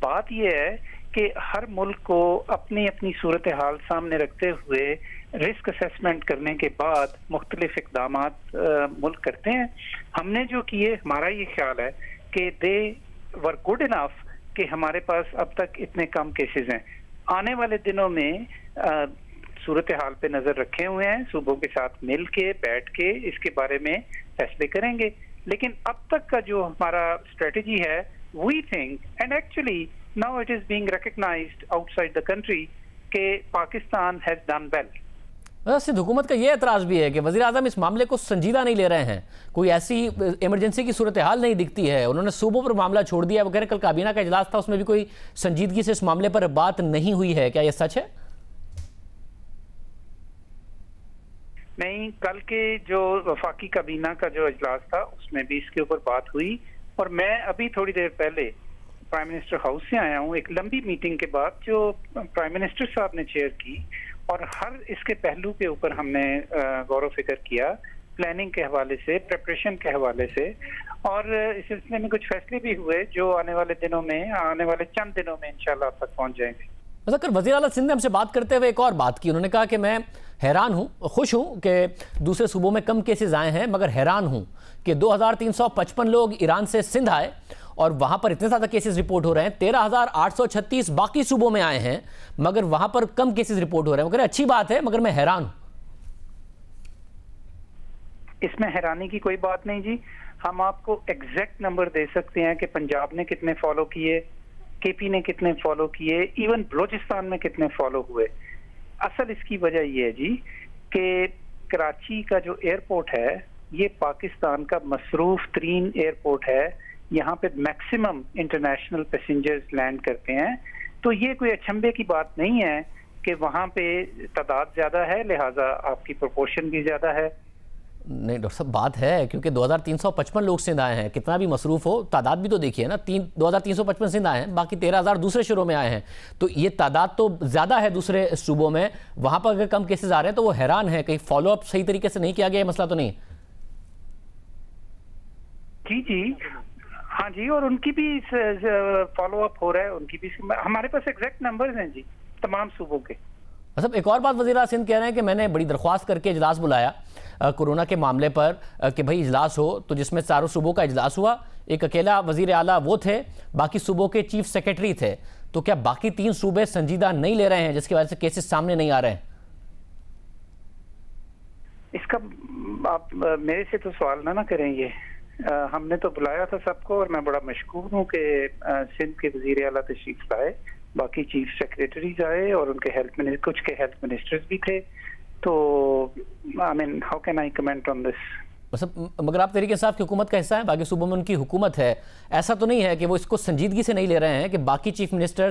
بات یہ ہے کہ ہر ملک کو اپنی اپنی صورتحال سامنے رکھتے ہوئے رسک اسیسمنٹ کرنے کے بعد مختلف اقدامات ملک کرتے ہیں. ہم نے جو کیے، ہمارا یہ خیال ہے کہ دے ور گڈ انف کہ ہمارے پاس اب تک اتنے کم کیسز ہیں. آنے والے دنوں میں صورتحال پہ نظر رکھے ہوئے ہیں، صوبوں کے ساتھ مل کے بیٹھ کے اس کے بارے میں فیصلے کریں گے. لیکن اب تک کا جو ہمارا اسٹریٹجی ہے، we think and actually now it is being recognized outside the country کہ Pakistan has done well. Sindh حکومت کا یہ اعتراض بھی ہے کہ وزیر اعظم اس معاملے کو سنجیدہ نہیں لے رہے ہیں، کوئی ایسی ایمرجنسی کی صورتحال نہیں دکھتی ہے، انہوں نے صوبوں پر معاملہ چھوڑ دیا. وہ کہہ رہے کل کابینہ کا اجلاس تھا، اس میں بھی کوئی سنجیدگی سے اس معاملے پر بات نہیں ہوئی ہے. کیا یہ سچ ہے؟ نہیں، کل کے جو وفاقی کابینہ کا جو اجلاس تھا اس میں بھی اس کے اوپر بات ہوئی، اور میں ابھی تھوڑی دیر پہلے پرائم منسٹر ہاؤس سے آیا ہوں ایک لمبی میٹنگ کے بعد جو پرائم منسٹر صاحب نے چیئر کی، اور ہر اس کے پہلو کے اوپر ہم نے غور و فکر کیا، پلاننگ کے حوالے سے، پریپریشن کے حوالے سے، اور اس سلسلے میں کچھ فیصلے بھی ہوئے جو آنے والے چند دنوں میں انشاءاللہ آپ تک پہنچ جائیں گے. وزیر اعلیٰ سندھ نے ہم سے بات کرتے ہوئے ایک اور بات کی، انہوں نے کہا کہ میں حیران ہوں، خوش ہوں کہ دوسرے صوبوں میں کم کیسز آئے ہیں، مگر حیران ہوں کہ 2355 لوگ ایران سے سندھ آئے اور وہاں پر اتنے زیادہ کیسز رپورٹ ہو رہے ہیں. 13,836 باقی صوبوں میں آئے ہیں مگر وہاں پر کم کیسز رپورٹ ہو رہے ہیں. وہ کہہ رہے ہیں اچھی بات ہے مگر میں حیران ہوں. اس میں حیرانی کی کوئی بات نہیں جی. ہم آپ کو ایگزیکٹ نمبر دے سکتے ہیں کہ پنجاب نے کتنے فالو کیے، کے پی نے کتنے فالو کیے، ایون بلوچستان میں کتنے فالو ہوئے. اصل اس کی وجہ یہ ہے جی کہ کراچی کا جو ایئرپورٹ ہے یہ پاکستان کا مصروف ترین ایئرپورٹ ہے. یہاں پہ میکسیمم انٹرنیشنل پیسنجرز لینڈ کرتے ہیں، تو یہ کوئی اچنبے کی بات نہیں ہے کہ وہاں پہ تعداد زیادہ ہے لہٰذا آپ کی پروپورشن بھی زیادہ ہے. نہیں ڈاکٹر صاحب، بات ہے کیونکہ 2355 لوگ سندھ آئے ہیں، کتنا بھی مصروف ہو تعداد بھی تو دیکھیے نا. 2355 سندھ آئے ہیں، باقی 13,000 دوسرے شہروں میں آئے ہیں، تو یہ تعداد تو زیادہ ہے دوسرے صوبوں میں. وہاں پر اگر کم کیسز آ رہے ہیں تو وہ حیران ہیں کہیں فالو اپ صحیح طریقے سے نہیں کیا گیا، مسئلہ تو نہیں. جی ہاں جی، اور ان کی بھی فالو اپ ہو رہا ہے، ان کی بھی. ہمارے پاس ایگزیکٹ نمبرز ہیں جی تمام صوبوں کے. صاحب ایک اور بات وزیر اعلیٰ سندھ کہہ رہے ہیں کہ میں نے بڑی درخواست کر کے اجلاس بلایا کورونا کے معاملے پر کہ بھائی اجلاس ہو، تو جس میں چاروں صوبوں کا اجلاس ہوا. ایک اکیلا وزیر اعلیٰ وہ تھے، باقی صوبوں کے چیف سیکرٹری تھے. تو کیا باقی 3 صوبے سنجیدہ نہیں لے رہے ہیں جس کی وجہ سے کیسز سامنے نہیں آ رہے ہیں؟ اس کا آپ میرے سے تو سوال نہ کریں. یہ ہم نے تو بلایا تھا سب کو، اور میں بڑا مشکور ہوں کہ سندھ کے وزیر اعلیٰ تشریف لائے، باقی چیف سیکریٹریز آئے اور ان کے کچھ کے ہیلتھ منسٹرز بھی تھے. تو I mean, how can I comment on this? مگر آپ تحریک انصاف کی حکومت کا حصہ ہیں، باقی صوبوں میں ان کی حکومت ہے. ایسا تو نہیں ہے کہ وہ اس کو سنجیدگی سے نہیں لے رہے ہیں کہ باقی چیف منسٹر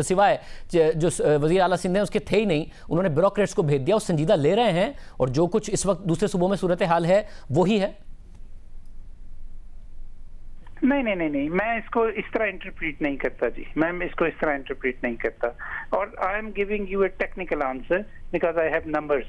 سوائے جو وزیر اعلیٰ سندھ ہیں اس کے تھے ہی نہیں، انہوں نے بیوروکریٹس کو بھیج دیا، وہ سنجیدہ لے رہے ہیں اور جو کچھ اس وقت دوسرے صوبوں میں صورتحال ہے وہی ہے؟ نہیں، میں اس کو اس طرح انٹرپریٹ نہیں کرتا جی. میں اس کو اس طرح انٹرپریٹ نہیں کرتا، اور I am giving you a technical answer because I have numbers.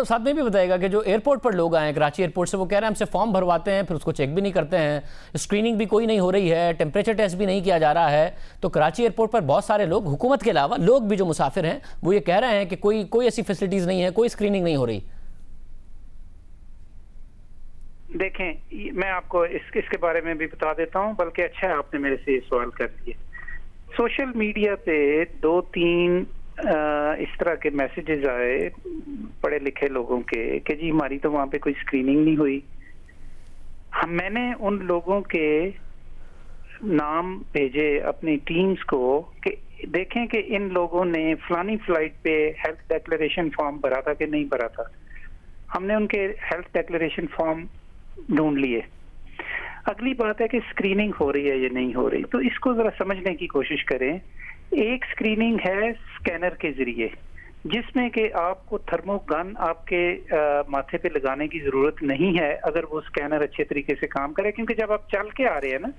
ساتھ میں بھی بتائے گا کہ جو ایئرپورٹ پر لوگ آئے ہیں کراچی ایئرپورٹ سے، وہ کہہ رہے ہیں ہم سے فارم بھرواتے ہیں پھر اس کو چیک بھی نہیں کرتے ہیں، اسکریننگ بھی کوئی نہیں ہو رہی ہے، ٹیمپریچر ٹیسٹ بھی نہیں کیا جا رہا ہے. تو کراچی ایئرپورٹ پر بہت سارے لوگ، حکومت کے علاوہ لوگ بھی جو مسافر ہیں، وہ یہ کہہ رہے ہیں کہ کوئی ایسی فیسلٹیز نہیں ہے، کوئی اسکریننگ نہیں ہو رہی. دیکھیں، میں آپ کو اس کے بارے میں بھی بتا دیتا ہوں، بلکہ اچھا ہے آپ نے میرے سے یہ سوال کر دیے. سوشل میڈیا پہ 2-3 اس طرح کے میسیجز آئے پڑھے لکھے لوگوں کے کہ جی ہماری تو وہاں پہ کوئی اسکریننگ نہیں ہوئی. میں نے ان لوگوں کے نام بھیجے اپنی ٹیمز کو کہ دیکھیں کہ ان لوگوں نے فلانی فلائٹ پہ ہیلتھ ڈیکلیریشن فارم بھرا تھا کہ نہیں بھرا تھا. ہم نے ان کے ہیلتھ ڈیکلیریشن فارم ڈھونڈ لیے. اگلی بات ہے کہ اسکریننگ ہو رہی ہے یا نہیں ہو رہی، تو اس کو ذرا سمجھنے کی کوشش کریں. ایک اسکریننگ ہے اسکینر کے ذریعے، جس میں کہ آپ کو تھرمو گن آپ کے ماتھے پہ لگانے کی ضرورت نہیں ہے اگر وہ اسکینر اچھے طریقے سے کام کرے، کیونکہ جب آپ چل کے آ رہے ہیں نا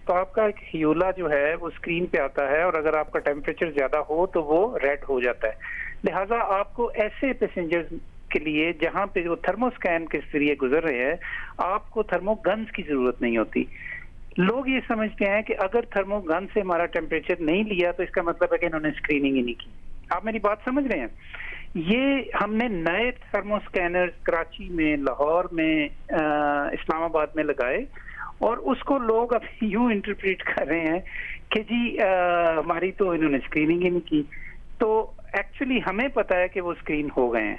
تو آپ کا ایک ہیولا جو ہے وہ اسکرین پہ آتا ہے، اور اگر آپ کا ٹیمپریچر زیادہ ہو تو وہ ریڈ ہو جاتا ہے. لہٰذا آپ کو ایسے پیسنجرز کے لیے جہاں پہ وہ تھرمو اسکین کے ذریعے گزر رہے ہیں، آپ کو تھرمو گنز کی ضرورت نہیں ہوتی. لوگ یہ سمجھتے ہیں کہ اگر تھرمو گن سے ہمارا ٹیمپریچر نہیں لیا تو اس کا مطلب ہے کہ انہوں نے اسکریننگ ہی نہیں کی. آپ میری بات سمجھ رہے ہیں؟ یہ ہم نے نئے تھرمو اسکینر کراچی میں، لاہور میں، اسلام آباد میں لگائے، اور اس کو لوگ اب یوں انٹرپریٹ کر رہے ہیں کہ جی ہماری تو انہوں نے اسکریننگ ہی نہیں کی. تو ایکچولی ہمیں پتا ہے کہ وہ اسکرین ہو گئے ہیں.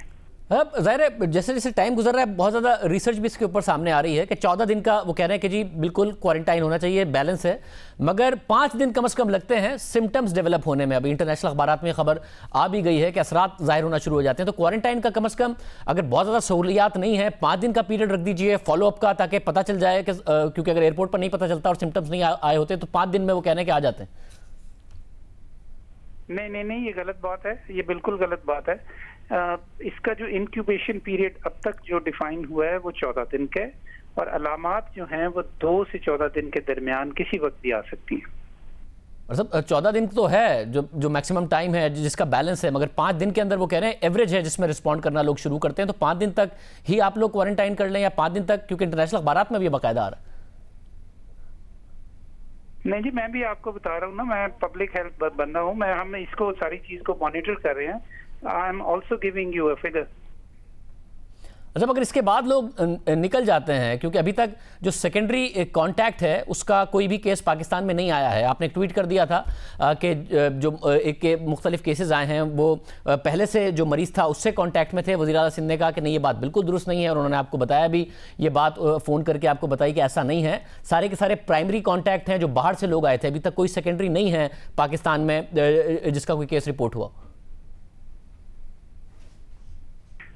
اب ظاہر ہے جیسے جیسے ٹائم گزر رہا ہے بہت زیادہ ریسرچ بھی اس کے اوپر سامنے آ رہی ہے کہ 14 دن کا وہ کہہ رہے ہیں کہ جی بالکل کوارنٹائن ہونا چاہیے، بیلنس ہے، مگر 5 دن کم از کم لگتے ہیں سمٹمز ڈیولپ ہونے میں. ابھی انٹرنیشنل اخبارات میں خبر آ بھی گئی ہے کہ اثرات ظاہر ہونا شروع ہو جاتے ہیں. تو کوارنٹائن کا کم از کم اگر بہت زیادہ سہولیات نہیں ہیں 5 دن کا پیریڈ رکھ دیجئے فالو اپ کا، تاکہ پتہ چل جائے کہ کیونکہ اگر ایئرپورٹ پر نہیں پتہ چلتا اور سمٹمز نہیں آئے ہوتے تو 5 دن میں وہ کہنے کہ آ جاتے ہیں. نہیں، یہ غلط بات ہے، یہ بالکل غلط بات ہے. اس کا جو انکیوبیشن پیریڈ اب تک جو ڈیفائن ہوا ہے وہ 14 دن کا ہے، اور علامات جو ہیں وہ 2 سے 14 دن کے درمیان کسی وقت بھی آ سکتی ہیں. 14 دن تو ہے جو میکسیمم ٹائم ہے جس کا بیلنس ہے، مگر 5 دن کے اندر وہ کہہ رہے ہیں ایوریج ہے جس میں رسپونڈ کرنا لوگ شروع کرتے ہیں. تو 5 دن تک ہی آپ لوگ کوارنٹائن کر لیں یا 5 دن تک، کیونکہ انٹرنیشنل اخبارات میں بھی باقاعدہ آ رہا ہے. نہیں جی، میں بھی آپ کو بتا رہا ہوں نا، میں پبلک ہیلتھ بندہ ہوں، ہم اس کو ساری چیز کو مانیٹر کر رہے ہیں. I am also giving you a figure. اچھا، مگر اس کے بعد لوگ نکل جاتے ہیں کیونکہ ابھی تک جو سیکنڈری کانٹیکٹ ہے اس کا کوئی بھی کیس پاکستان میں نہیں آیا ہے. آپ نے ایک ٹویٹ کر دیا تھا کہ جو ایک مختلف کیسز آئے ہیں وہ پہلے سے جو مریض تھا اس سے کانٹیکٹ میں تھے. وزیر اعلیٰ سندھ نے کہا کہ نہیں، یہ بات بالکل درست نہیں ہے، اور انہوں نے آپ کو بتایا بھی یہ بات فون کر کے آپ کو بتائی کہ ایسا نہیں ہے. سارے کے سارے پرائمری کانٹیکٹ ہیں جو باہر سے لوگ آئے تھے. ابھی تک کوئی سیکنڈری نہیں ہے پاکستان میں جس کا کوئی کیس رپورٹ ہوا.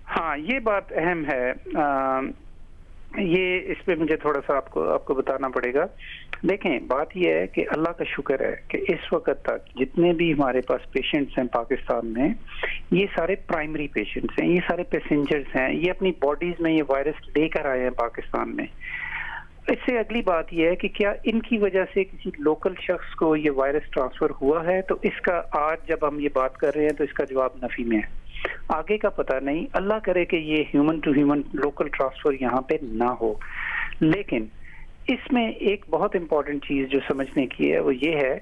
ہاں، یہ بات اہم ہے. یہ اس پہ مجھے تھوڑا سا آپ کو بتانا پڑے گا. دیکھیں، بات یہ ہے کہ اللہ کا شکر ہے کہ اس وقت تک جتنے بھی ہمارے پاس پیشنٹس ہیں پاکستان میں، یہ سارے پرائمری پیشنٹس ہیں، یہ سارے پیسنجرز ہیں، یہ اپنی باڈیز میں یہ وائرس لے کر آئے ہیں پاکستان میں. اس سے اگلی بات یہ ہے کہ کیا ان کی وجہ سے کسی لوکل شخص کو یہ وائرس ٹرانسفر ہوا ہے؟ تو اس کا آج جب ہم یہ بات کر رہے ہیں تو اس کا جواب نفی میں ہے. آگے کا پتہ نہیں، اللہ کرے کہ یہ human to human local transfer یہاں پہ نہ ہو. لیکن اس میں ایک بہت امپورٹنٹ چیز جو سمجھنے کی ہے وہ یہ ہے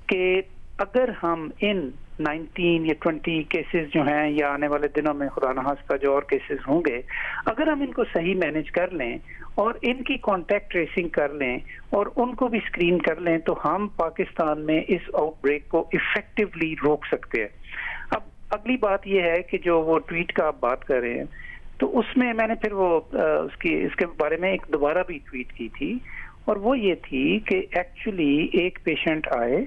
کہ اگر ہم ان 19 یا 20 کیسز جو ہیں یا آنے والے دنوں میں خدا نخواستہ جو اور کیسز ہوں گے، اگر ہم ان کو صحیح مینیج کر لیں اور ان کی کانٹیکٹ ٹریسنگ کر لیں اور ان کو بھی اسکرین کر لیں تو ہم پاکستان میں اس آؤٹ بریک کو ایفیکٹولی روک سکتے ہیں. اب اگلی بات یہ ہے کہ جو وہ ٹویٹ کا آپ بات کر رہے ہیں تو اس میں میں نے پھر وہ اس کے بارے میں ایک دوبارہ بھی ٹویٹ کی تھی، اور وہ یہ تھی کہ ایکچولی ایک پیشنٹ آئے،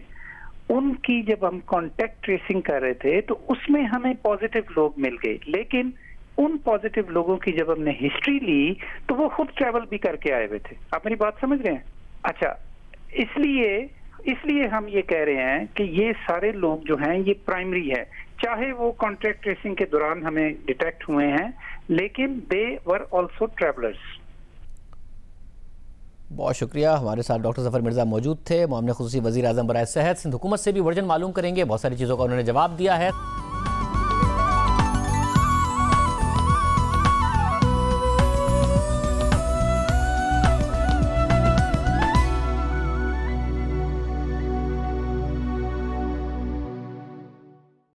ان کی جب ہم کانٹیکٹ ٹریسنگ کر رہے تھے تو اس میں ہمیں پازیٹیو لوگ مل گئے، لیکن ان پازیٹیو لوگوں کی جب ہم نے ہسٹری لی تو وہ خود ٹریول بھی کر کے آئے ہوئے تھے. آپ میری بات سمجھ رہے ہیں؟ اچھا، اس لیے ہم یہ کہہ رہے ہیں کہ یہ سارے لوگ جو ہیں یہ پرائمری ہے، چاہے وہ کانٹیکٹ ٹریسنگ کے دوران ہمیں ڈیٹیکٹ ہوئے ہیں، لیکن دے ور آلسو ٹریولرز. بہت شکریہ. ہمارے ساتھ ڈاکٹر ظفر مرزا موجود تھے، معاملہ خصوصی وزیر اعظم برائے صحت. سندھ حکومت سے بھی ورژن معلوم کریں گے، بہت ساری چیزوں کا انہوں نے جواب دیا ہے.